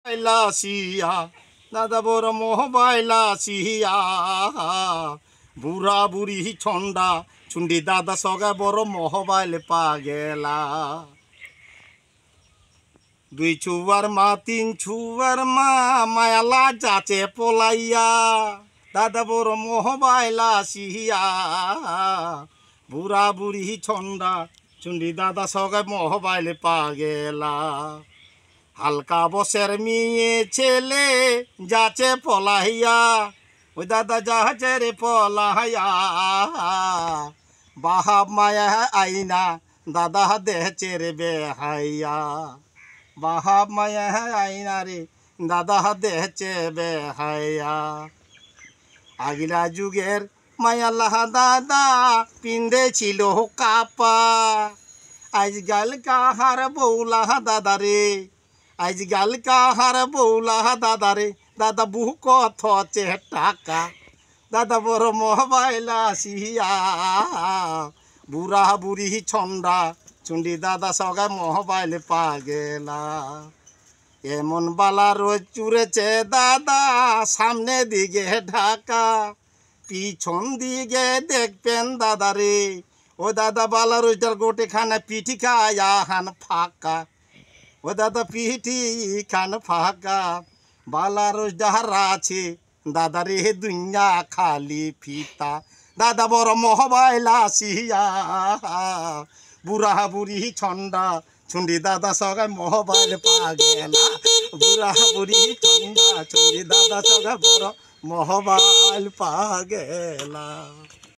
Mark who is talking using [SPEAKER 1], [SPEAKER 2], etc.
[SPEAKER 1] লাসিয়া দাদা বড় মোহবাইলা সিয়া বুড়া বুড়ি ছন্ডা চুন্ডি দাদা সগা বড় মোহবাইল পা গেলা দুই ছুয়ার মা তিন ছুয়ার মা মায়ালা যাচে পলাইয়া দাদা বড় মোহবাইলা সিয়া বুড়া বুড়ি ছন্ডা চুন্ডি দাদা সগা মোহবাইল পা গেলা হালকা বসের মেয়ে ছেলে যাচে পলাইয়া ওই দাদা যাচ্ছে রে পলাইয়া বাহাব মায়া আইনা দাদা দেহছে রে বেহাইয়া বাহাব মায়া আইনা রে দাদা দেহছে বেহাইয়া আগিলা যুগের মায়াল্লাহ দাদা পিন্দে ছিল কাপা আজকাল কাহার বৌলা দাদা রে আজকাল কাহার বৌলা দাদা রে দাদা বুহ কত চে টাকা দাদা বড় মোবাইলা সিয়া বুড়া বুড়ি ছন্ডা চুন্ডি দাদা সগায় মোবাইল পা গেলা এমন বালা রোজ চুরেছে দাদা সামনে দিকে ঢাকা পিছন দিকে দেখবেন দাদা রে ও দাদা বালা রোজটার গোটে খানা পিঠি খায়া হান ফাঁকা ও দাদা পিঠি খান ফাঁকা বালা রোজ যাহারা আছে দাদা রে দুনিয়া খালি ফিতা দাদা বড় মোবাইলা সিয়া বুড়া বুড়ি ছন্ডা চুন্ডি দাদা সগায় মোবাইল পা গেলা বুড়া বুড়ি ছন্ডা চুন্ডি দাদা সগায় বড় মোবাইল পা গেলা।